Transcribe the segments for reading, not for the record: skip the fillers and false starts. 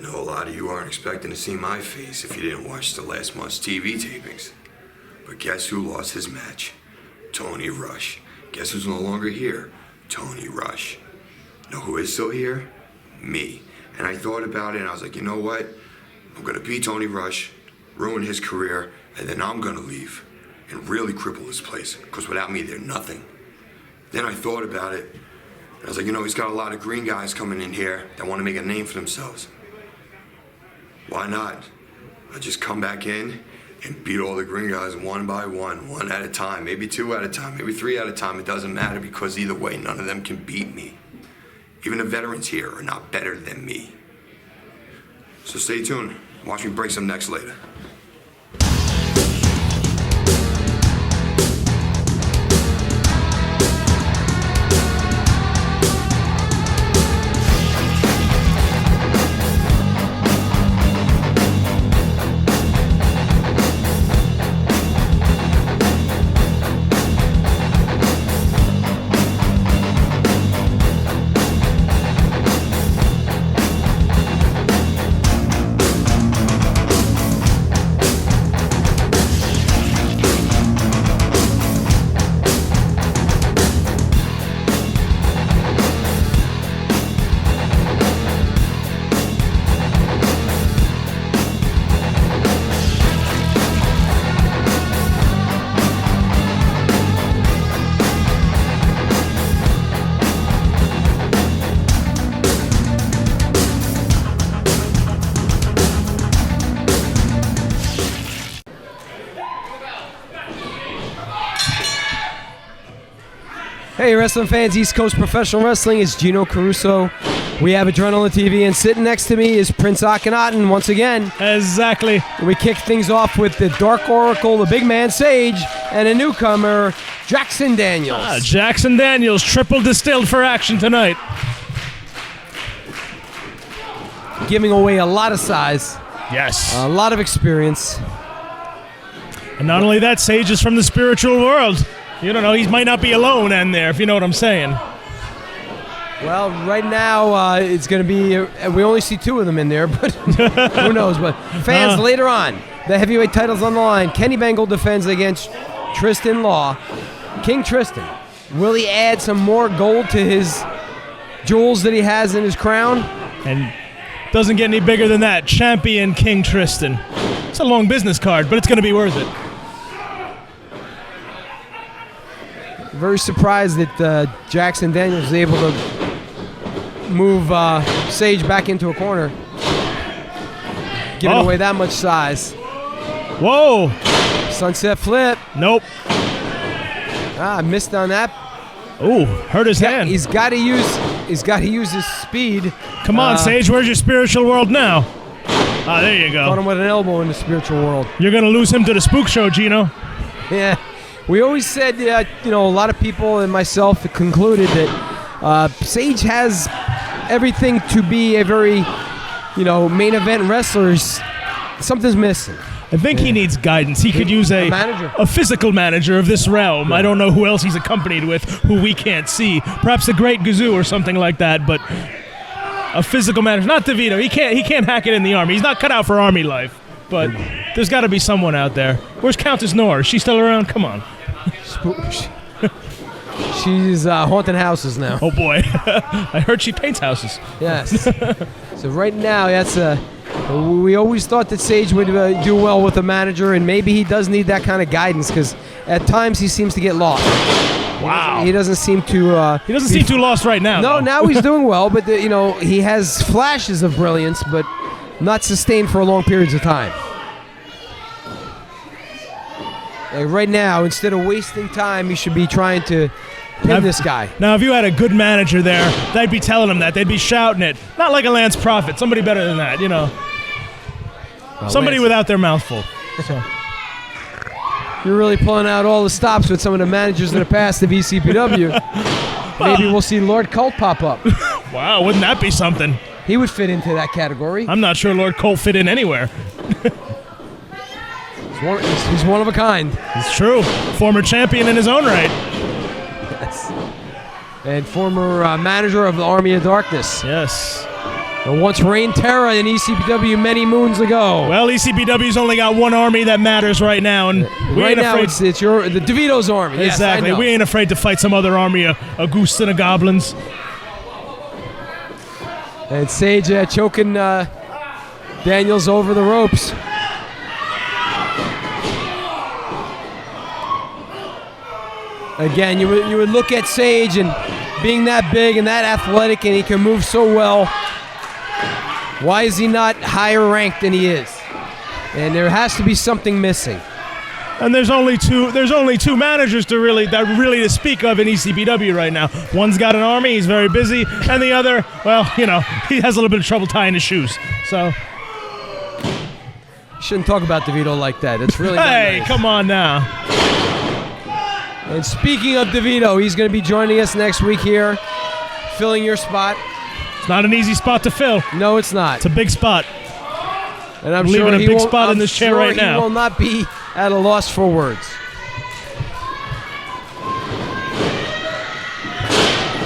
know a lot of you aren't expecting to see my face if you didn't watch the last month's TV tapings. But guess who lost his match? Tony Rush. Guess who's no longer here? Tony Rush. Know who is still here? Me. And I thought about it and I was like, you know what? I'm gonna beat Tony Rush, ruin his career, and then I'm gonna leave and really cripple this place. Because without me, they're nothing. Then I thought about it. And I was like, you know, he's got a lot of green guys coming in here that want to make a name for themselves. Why not? I just come back in and beat all the green guys one by one at a time, maybe 2 at a time, maybe 3 at a time. It doesn't matter because either way, none of them can beat me. Even the veterans here are not better than me. So stay tuned. Watch me break some necks later. Hey wrestling fans, East Coast Professional Wrestling, it's Gino Caruso. We have Adrenaline TV, and sitting next to me is Prince Akhenaten once again. Exactly. We kick things off with the Dark Oracle, the big man Sage, and a newcomer, Jackson Daniels. Jackson Daniels, triple distilled for action tonight. Giving away a lot of size. Yes. A lot of experience. And not only that, Sage is from the spiritual world. You don't know, he might not be alone in there, if you know what I'm saying. Well, right now, it's going to be, we only see 2 of them in there, but who knows. But fans, later on, the heavyweight title's on the line. Kenny Bangle defends against Tristan Law. King Tristen, will he add some more gold to his jewels that he has in his crown? And doesn't get any bigger than that. Champion King Tristen. It's a long business card, but it's going to be worth it. Very surprised that Jackson Daniels was able to move Sage back into a corner, giving away that much size. Whoa! Sunset flip. Nope. Missed on that. Ooh, hurt his hand. He's got to use his speed. Come on, Sage. Where's your spiritual world now? There you go. Caught him with an elbow in the spiritual world. You're gonna lose him to the spook show, Gino. Yeah. We always said, a lot of people and myself concluded that Sage has everything to be a very, main event wrestler. Something's missing. I think he needs guidance. He could use a physical manager of this realm. Yeah. I don't know who else he's accompanied with, who we can't see. Perhaps the Great Gazoo or something like that, but a physical manager. Not DeVito. He can't hack it in the Army. He's not cut out for Army life. But there's got to be someone out there. Where's Countess Nora? Is she still around? Come on. She's haunting houses now. Oh, boy. I heard she paints houses. Yes. So right now, we always thought that Sage would do well with a manager, and maybe he does need that kind of guidance because at times he seems to get lost. Wow. He doesn't seem to... he doesn't seem too lost right now. No, though. now he's doing well, but, he has flashes of brilliance, but... not sustained for long periods of time. Right now, instead of wasting time, he should be trying to pin this guy. Now, if you had a good manager there, they'd be telling him that. They'd be shouting it. Not like a Lance Prophet. Somebody better than that, Well, somebody without their mouth full. So. You're really pulling out all the stops with some of the managers in the past of ECPW. Maybe we'll see Lord Colt pop up. Wow, wouldn't that be something? He would fit into that category. I'm not sure Lord Colt fit in anywhere. He's one of a kind. It's true. Former champion in his own right. Yes. And former manager of the Army of Darkness. Yes. And once reigned terror in ECPW many moons ago. Well, ECPW's only got one army that matters right now, and we right ain't now afraid. it's the DeVito's army. Exactly. Yes, I know. We ain't afraid to fight some other army of ghosts and goblins. And Sage choking Daniels over the ropes. Again, you would look at Sage and being that big and that athletic, and he can move so well. Why is he not higher ranked than he is? And there has to be something missing. And there's only two managers to really to speak of in ECPW right now. One's got an army, he's very busy, and the other, well, he has a little bit of trouble tying his shoes. So you shouldn't talk about DeVito like that. It's really hey, nice. Come on now. And speaking of DeVito, he's going to be joining us next week here, filling your spot. It's not an easy spot to fill. No, it's not. It's a big spot. And I'm leaving sure a he big won't, spot I'm in this chair sure right now. He will not be at a loss for words.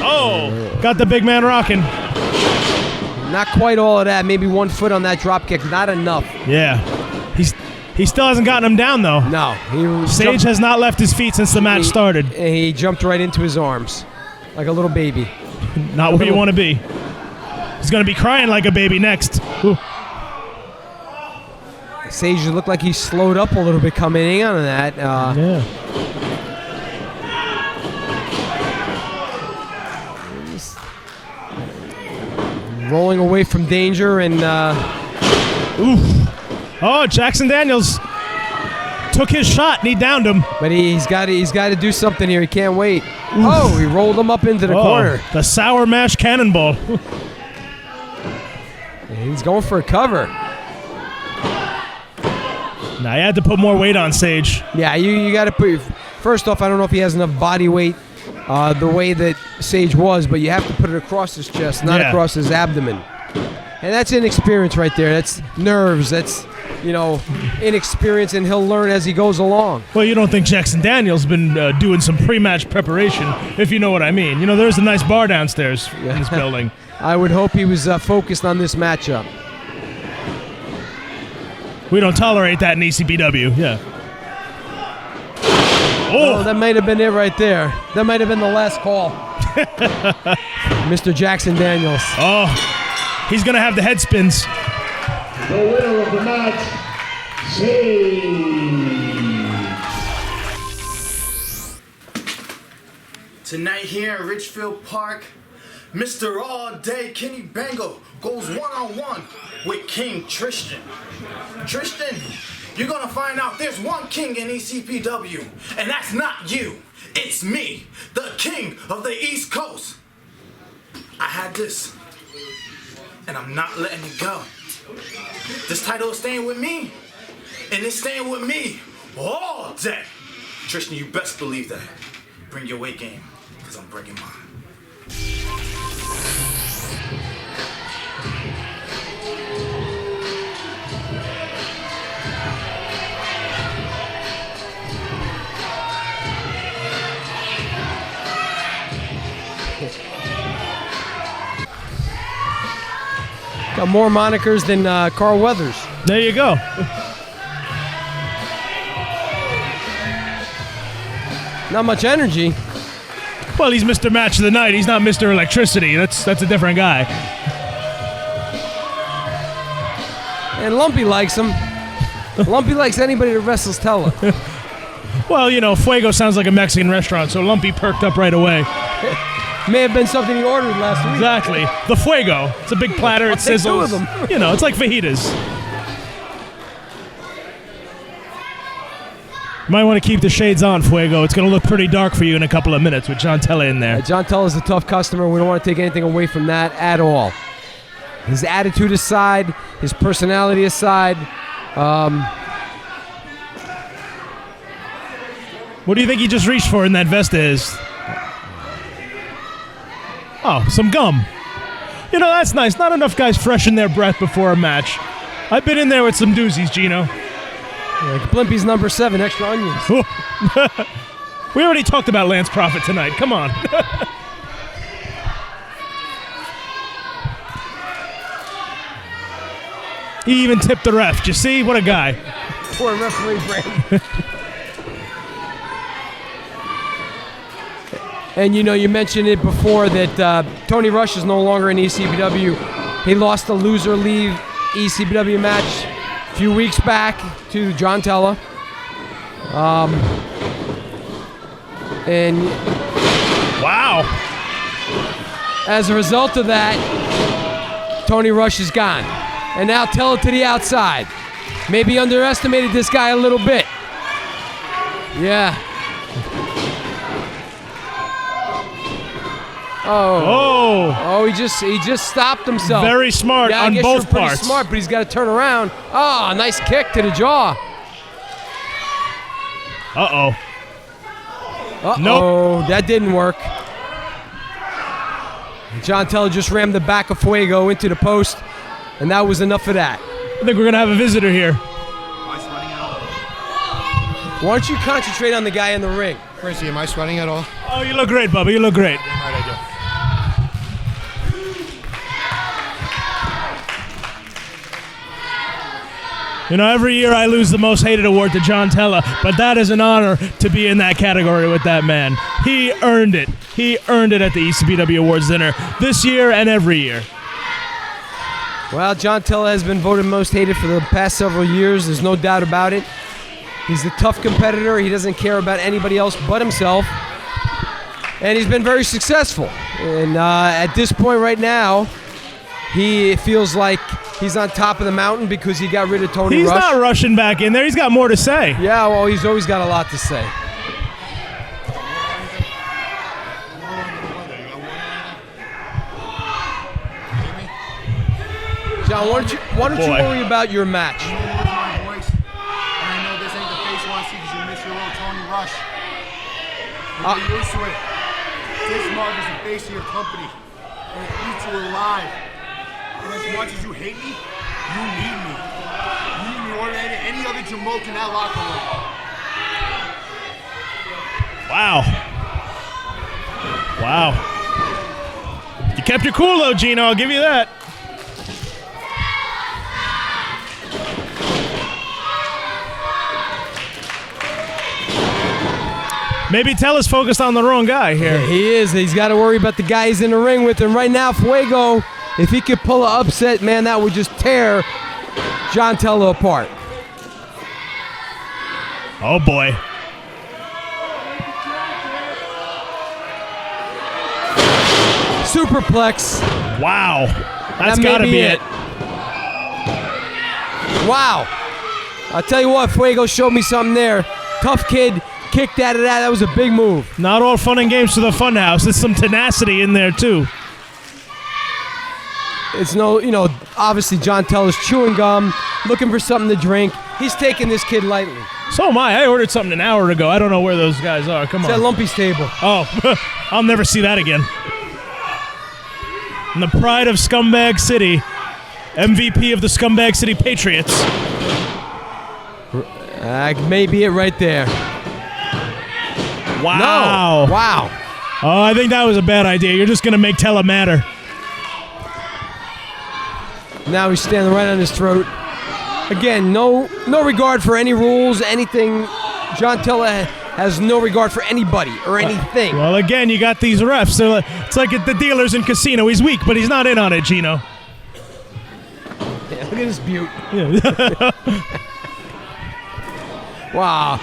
Oh, got the big man rocking. Not quite all of that. Maybe 1 foot on that drop kick. Not enough. Yeah. He still hasn't gotten him down, though. No. Sage has not left his feet since the match started. He jumped right into his arms like a little baby. Not where you want to be. He's going to be crying like a baby next. Ooh. Sage looked like he slowed up a little bit coming in on that. Yeah. Rolling away from danger and... Oof. Oh, Jackson Daniels took his shot and he downed him. But he's got to do something here. He can't wait. Oof. Oh, he rolled him up into the corner. The sour mash cannonball. He's going for a cover. Now, you had to put more weight on Sage. Yeah, you got to put... First off, I don't know if he has enough body weight the way that Sage was, but you have to put it across his chest, not across his abdomen. And that's inexperience right there. That's nerves. That's, inexperience, and he'll learn as he goes along. Well, you don't think Jackson Daniels been doing some pre-match preparation, if you know what I mean. There's a nice bar downstairs in this building. I would hope he was focused on this matchup. We don't tolerate that in ECPW, yeah. Oh, that might have been it right there. That might have been the last call. Mr. Jackson Daniels. Oh, he's going to have the head spins. The winner of the match, Tonight here in Richfield Park, Mr. All-Day Kenny Bangle goes one-on-one with King Tristen. Tristan, you're gonna find out there's one king in ECPW, and that's not you. It's me, the king of the East Coast. I had this, and I'm not letting it go. This title is staying with me, and it's staying with me all day. Tristan, you best believe that. Bring your weight game, because I'm bringing mine. Got more monikers than Carl Weathers. There you go. Not much energy. Well, he's Mr. Match of the Night. He's not Mr. Electricity. That's a different guy. And Lumpy likes him. Lumpy likes anybody that wrestles Tella. Well, Fuego sounds like a Mexican restaurant, so Lumpy perked up right away. May have been something he ordered last week. Exactly. The Fuego. It's a big platter. It sizzles. Two of them. It's like fajitas. You might want to keep the shades on, Fuego. It's going to look pretty dark for you in a couple of minutes with John Tella in there. John Tella's a tough customer. We don't want to take anything away from that at all. His attitude aside, his personality aside. What do you think he just reached for in that vest is? Oh, some gum. That's nice. Not enough guys freshen their breath before a match. I've been in there with some doozies, Gino. Like Blimpy's number 7, extra onions. We already talked about Lance Prophet tonight. Come on. He even tipped the ref. Did you see? What a guy. Poor referee Brandon. And you mentioned it before that Tony Rush is no longer in ECPW. He lost the loser leave ECPW match a few weeks back to John Tella. And wow. As a result of that, Tony Rush is gone. And now Tella to the outside. Maybe underestimated this guy a little bit. Yeah. Oh, he just stopped himself. Very smart on both parts. Pretty smart, but he's got to turn around. Oh, nice kick to the jaw. Uh-oh. Nope. That didn't work. John Tella just rammed the back of Fuego into the post, and that was enough of that. I think we're going to have a visitor here. Why don't you concentrate on the guy in the ring? Chrissy, am I sweating at all? Oh, you look great, Bubba. You look great. Every year I lose the most hated award to John Tella, but that is an honor to be in that category with that man. He earned it. He earned it at the ECPW Awards dinner this year and every year. Well, John Tella has been voted most hated for the past several years. There's no doubt about it. He's a tough competitor. He doesn't care about anybody else but himself. And he's been very successful. And at this point right now, he feels like he's on top of the mountain because he got rid of Tony Rush. He's not rushing back in there. He's got more to say. Yeah, well, he's always got a lot to say. John, why don't you worry about your match? I know this ain't the face you want to see because you miss your little Tony Rush. You're used to it. This mark is the face of your company. And it eats you alive. And as much as you hate me, you need me. You need me more than any other Jamoke in that locker room. Wow. You kept your cool though, Gino. I'll give you that. Maybe Tella's focused on the wrong guy here. Yeah, he is. He's got to worry about the guy he's in the ring with. And right now, Fuego, if he could pull an upset, man, that would just tear John Tella apart. Oh, boy. Superplex. Wow. That's got to be it. Wow. I'll tell you what, Fuego showed me something there. Tough kid. Kicked out of that. That was a big move. Not all fun and games to the funhouse. There's some tenacity in there, too. It's obviously John Tella's chewing gum, looking for something to drink. He's taking this kid lightly. So am I. I ordered something an hour ago. I don't know where those guys are. Come on. It's at Lumpy's table. Oh, I'll never see that again. And the pride of Scumbag City, MVP of the Scumbag City Patriots. May be it right there. Wow. No. Wow. Oh, I think that was a bad idea. You're just going to make Tella madder. Now he's standing right on his throat. Again, no regard for any rules, anything. John Tella has no regard for anybody or anything. Well, again, you got these refs. It's like at the dealers in casino. He's weak, but he's not in on it, Gino. Yeah, look at this beaut. Yeah. Wow.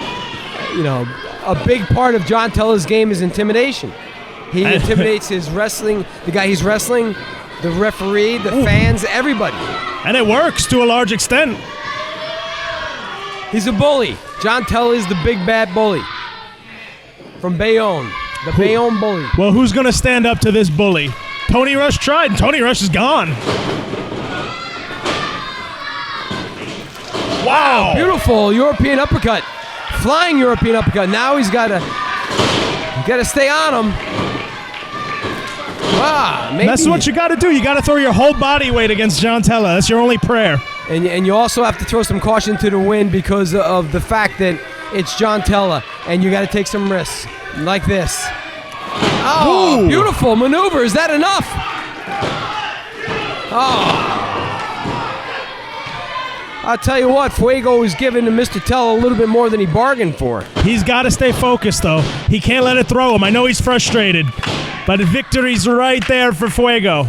A big part of John Tella's game is intimidation. He intimidates his wrestling, the guy he's wrestling, the referee, the fans, everybody. And it works to a large extent. He's a bully. John Tella is the big bad bully from Bayonne. The Bayonne bully. Well, who's going to stand up to this bully? Tony Rush tried, and Tony Rush is gone. Wow. Beautiful European uppercut. Flying European uppercut. Now he's got to stay on him. Maybe. That's what you got to do. You got to throw your whole body weight against John Tella. That's your only prayer. And you also have to throw some caution to the wind because of the fact that it's John Tella, and you got to take some risks like this. Oh, ooh. Beautiful maneuver. Is that enough? Oh. I'll tell you what, Fuego is giving to Mr. Tella a little bit more than he bargained for. He's got to stay focused, though. He can't let it throw him. I know he's frustrated, but victory's right there for Fuego.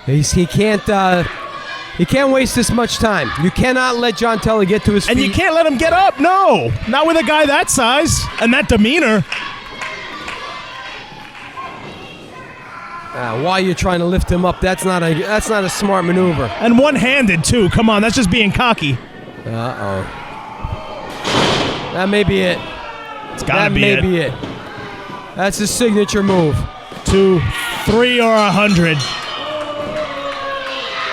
He can't waste this much time. You cannot let John Tella get to his feet. And you can't let him get up, no. Not with a guy that size and that demeanor. While you're trying to lift him up, that's not a smart maneuver. And one-handed, too. Come on, that's just being cocky. Uh-oh. That may be it. It's got to be it. That may be it. That's his signature move. 2, 3, or 100.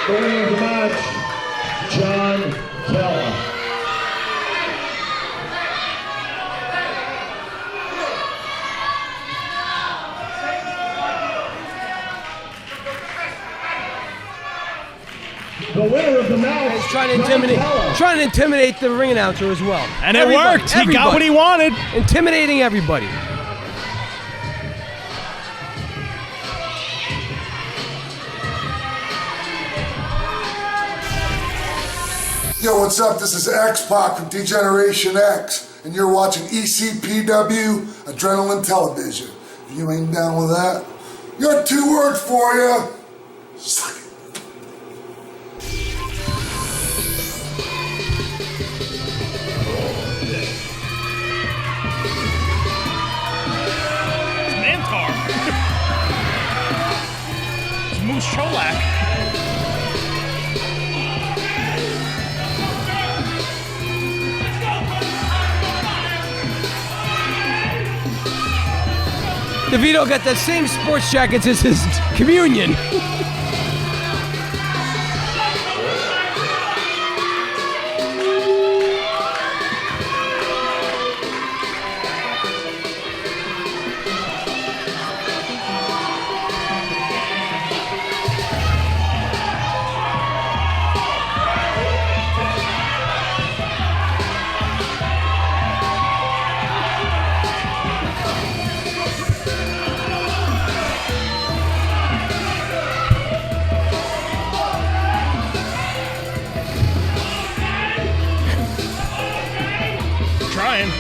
The winner of the match, John Tella. The winner of the match. He's trying to intimidate the ring announcer as well. And it worked. He got what he wanted. Intimidating everybody. Yo, what's up? This is X-Pac from Degeneration X, and you're watching ECPW Adrenaline Television. If you ain't down with that, got 2 words for you. Suck it. Mantar. It's Moose Cholak. DeVito got the same sports jackets as his communion. Trying.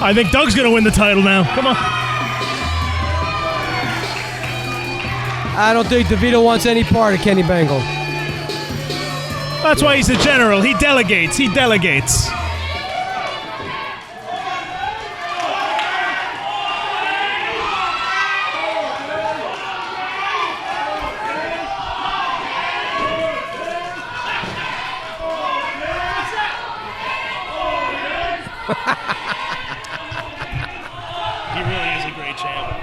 I think Doug's going to win the title now. Come on. I don't think DeVito wants any part of Kenny Bangle. That's why he's the general. He delegates. He delegates. He really is a great champ.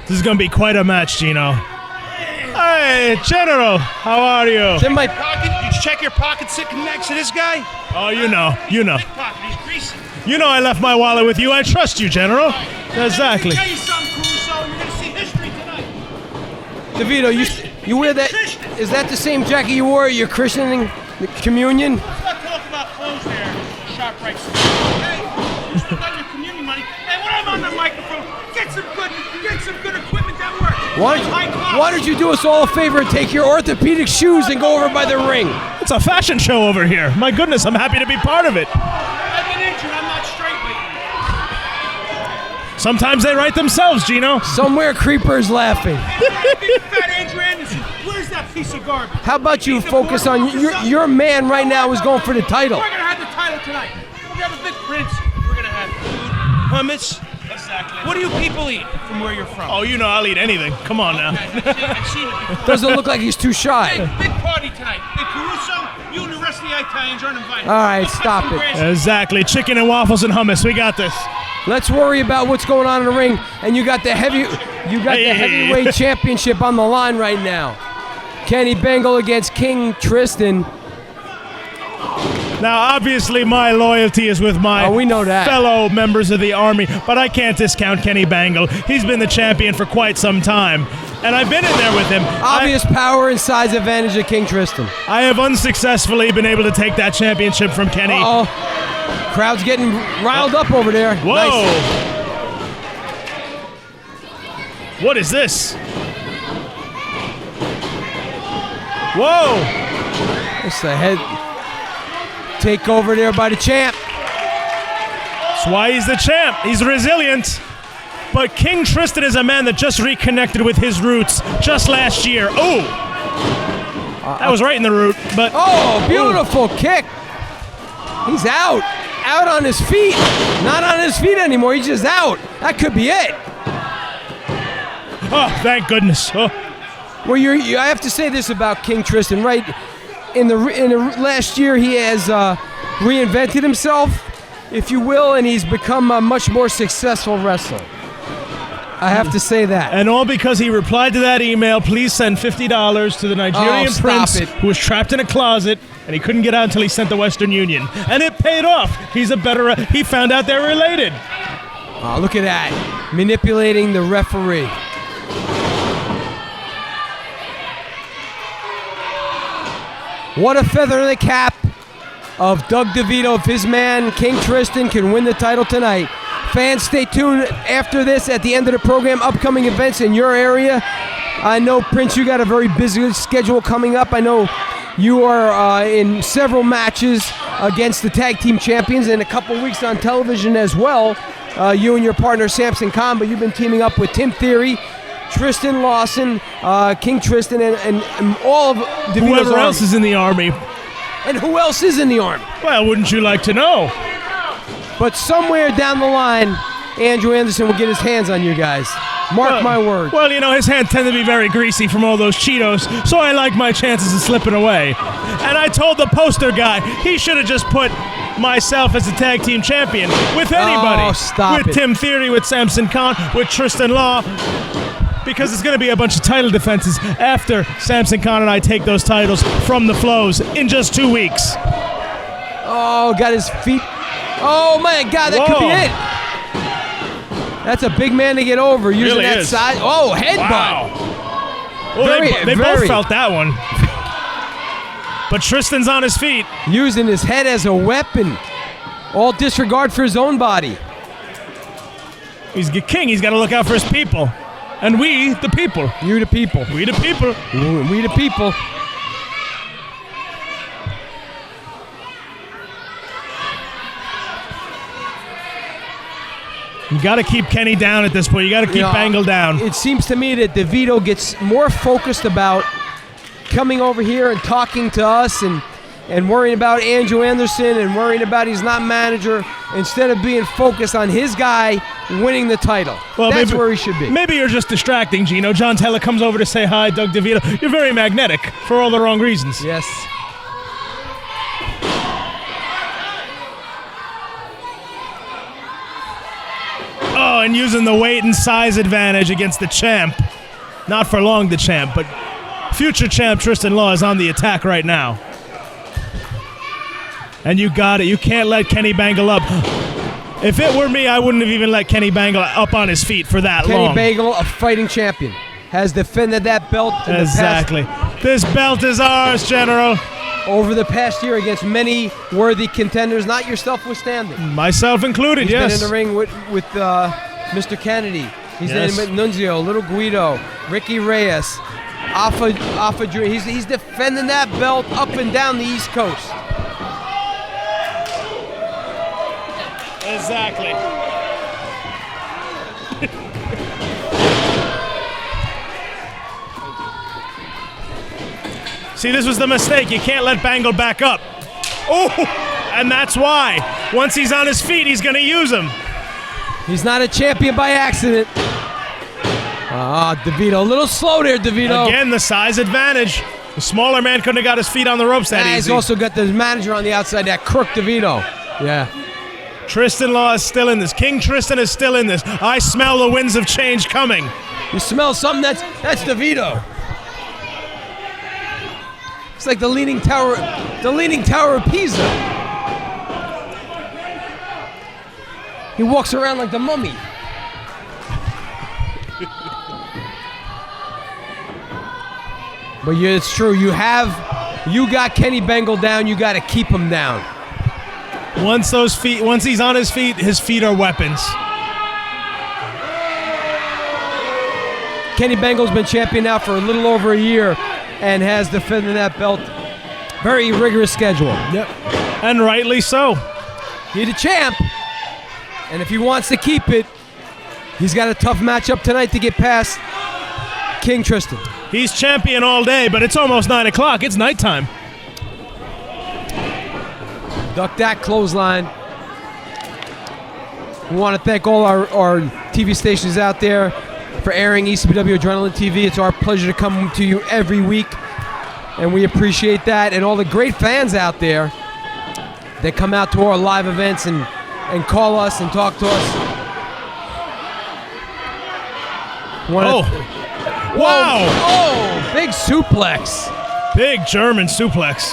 This is going to be quite a match, Gino. Hey, General, how are you? It's in my pocket. Did you check your pocket sitting next to this guy? Oh, you know. Pocket, he's greasy. You know I left my wallet with you. I trust you, General. Exactly. Let me tell you something, Caruso. You're going to see history tonight. DeVito, you wear that? Is that the same jacket you wore at your christening communion? Let's not talk about clothes there, sharp right. Hey, you spent all your communion money, and when I'm on the microphone, get some good equipment that works. Why don't you do us all a favor and take your orthopedic shoes and go over by the ring? It's a fashion show over here. My goodness, I'm happy to be part of it. I've been injured. I'm not straight lately. Sometimes they write themselves, Gino. Somewhere Creeper's laughing. Big fat Andrew Anderson. Where's that piece of garbage? How about you focus on your man right now is going for the title. We're going to have the title tonight. We're going to have a big prince. We're going to have food, hummus. Exactly. What do you people eat from where you're from? Oh, you know I'll eat anything. Come on now. I've seen it before. Doesn't look like he's too shy. Big party tonight. Hey, Caruso, you and the rest of the Italians aren't invited. All right, stop it. Exactly. Chicken and waffles and hummus. We got this. Let's worry about what's going on in the ring, and you got the heavyweight championship on the line right now. Kenny Bangle against King Tristen. Now, obviously, my loyalty is with my we know that. fellow members of the Army, but I can't discount Kenny Bangle. He's been the champion for quite some time, and I've been in there with him. Obvious power and size advantage of King Tristen. I have unsuccessfully been able to take that championship from Kenny. Uh-oh. Crowd's getting riled up over there. Whoa. Nice. What is this? Whoa. It's the head takeover there by the champ. That's why he's the champ. He's resilient. But King Tristen is a man that just reconnected with his roots just last year. Oh! That was right in the root, but... Oh, beautiful kick. He's out. Out on his feet. Not on his feet anymore. He's just out. That could be it. Oh, thank goodness. Oh. Well, I have to say this about King Tristen, right? In the last year, he has reinvented himself, if you will, and he's become a much more successful wrestler. I have to say that. And all because he replied to that email, please send $50 to the Nigerian prince who was trapped in a closet, and he couldn't get out until he sent the Western Union. And it paid off. He found out they're related. Oh, look at that. Manipulating the referee. What a feather in the cap of Doug DeVito if his man, King Tristen, can win the title tonight. Fans, stay tuned after this at the end of the program. Upcoming events in your area. I know, Prince, you got a very busy schedule coming up. I know you are in several matches against the tag team champions and a couple weeks on television as well. You and your partner, Samson Khan, but you've been teaming up with Tim Theory, Tristan Lawson, King Tristen, and all of DeVito's whoever else is in the Army. And who else is in the Army? Well, wouldn't you like to know? But somewhere down the line, Andrew Anderson will get his hands on you guys. Mark my word. Well, you know, his hands tend to be very greasy from all those Cheetos, so I like my chances of slipping away. And I told the poster guy he should have just put myself as a tag team champion with anybody. Oh, stop with it. Tim Theory, with Samson Khan, with Tristan Law. Because it's going to be a bunch of title defenses after Samson Khan and I take those titles from the Flows in just 2 weeks. Oh, got his feet. Oh, my God, that could be it. That's a big man to get over using really that is. side. Oh, headbutt. Wow. Well, they both felt that one. But Tristan's on his feet. Using his head as a weapon. All disregard for his own body. He's the king. He's got to look out for his people. And we, the people. You, the people. We, the people. We, the people. You got to keep Kenny down at this point. You got to keep Bangle down. It seems to me that DeVito gets more focused about coming over here and talking to us and worrying about Andrew Anderson and worrying about he's not manager instead of being focused on his guy winning the title. Well, that's where he should be. Maybe you're just distracting, Gino. John Tella comes over to say hi, Doug DeVito. You're very magnetic for all the wrong reasons. Yes. Oh, and using the weight and size advantage against the champ. Not for long, the champ, but future champ Tristan Law is on the attack right now. And you got it. You can't let Kenny Bangle up. If it were me, I wouldn't have even let Kenny Bangle up on his feet for that long. Kenny Bangle, a fighting champion, has defended that belt in exactly. This belt is ours, General. Over the past year against many worthy contenders, not yourself withstanding. Myself included, He's yes. He's been in the ring with Mr. Kennedy. He's been with Nunzio, Little Guido, Ricky Reyes, Alpha Jr. He's defending that belt up and down the East Coast. Exactly. See, this was the mistake. You can't let Bangle back up. Oh, and that's why. Once he's on his feet, he's going to use him. He's not a champion by accident. DeVito, a little slow there, DeVito. Again, the size advantage. The smaller man couldn't have got his feet on the ropes that easy. He's also got the manager on the outside, that crook DeVito. Yeah. Tristan Law is still in this. King Tristen is still in this. I smell the winds of change coming. You smell something? That's DeVito. It's like the Leaning Tower of Pisa. He walks around like the mummy. But yeah, it's true. You got Kenny Bangle down. You got to keep him down. Once he's on his feet are weapons. Kenny Bangle's been champion now for a little over a year and has defended that belt. Very rigorous schedule. Yep. And rightly so. He's a champ. And if he wants to keep it, he's got a tough matchup tonight to get past King Tristen. He's champion all day, but it's almost 9 o'clock. It's nighttime. Duck that clothesline. We want to thank all our TV stations out there for airing ECPW Adrenaline TV. It's our pleasure to come to you every week, and we appreciate that. And all the great fans out there that come out to our live events and call us and talk to us. Wow! Oh, big suplex. Big German suplex.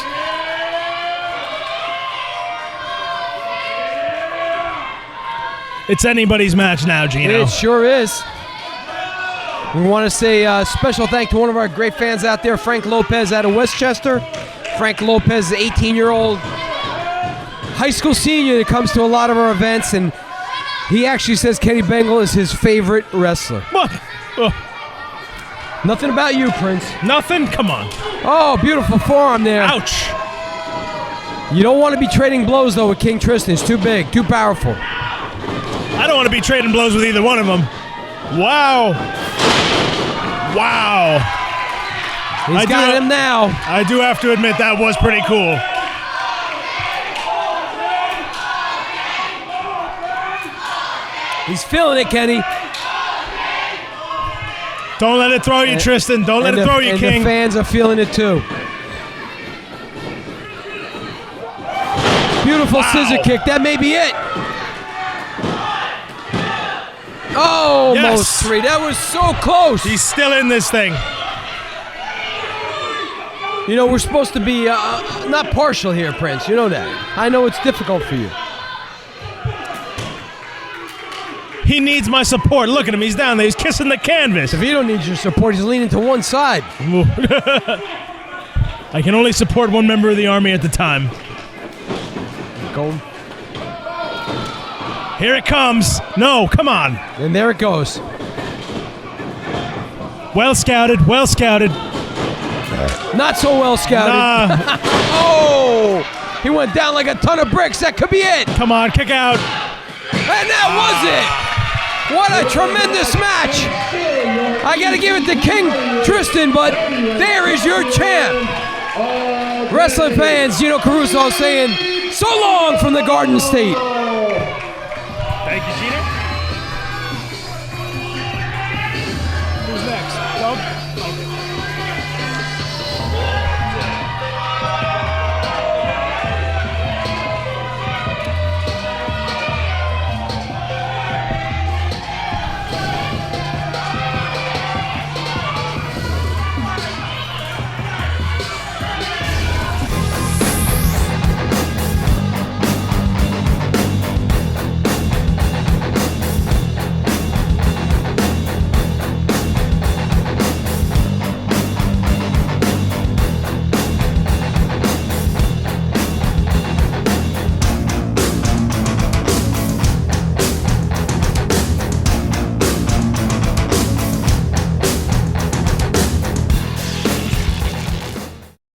It's anybody's match now, Gino. It sure is. We want to say a special thank to one of our great fans out there, Frank Lopez out of Westchester. Frank Lopez is an 18-year-old high school senior that comes to a lot of our events, and he actually says Kenny Bangle is his favorite wrestler. What? Nothing about you, Prince. Nothing? Come on. Oh, beautiful forearm there. Ouch. You don't want to be trading blows, though, with King Tristen. It's too big, too powerful. I don't want to be trading blows with either one of them. Wow. Wow. He's got him now. I do have to admit that was pretty cool. He's feeling it, Kenny. Don't let it throw you, Tristan. Don't let it throw you, King. And the fans are feeling it, too. Beautiful scissor kick. That may be it. Oh, almost three. That was so close. He's still in this thing. You know, we're supposed to be not partial here, Prince. You know that. I know it's difficult for you. He needs my support. Look at him. He's down there. He's kissing the canvas. If he don't need your support, he's leaning to one side. I can only support one member of the army at the time. Go. Here it comes. No, come on. And there it goes. Well scouted. Well scouted. Not so well scouted. Oh! He went down like a ton of bricks. That could be it. Come on, kick out. And that was it. What a tremendous match. I got to give it to King Tristen, but there is your champ. Wrestling fans, Gino Caruso saying so long from the Garden State.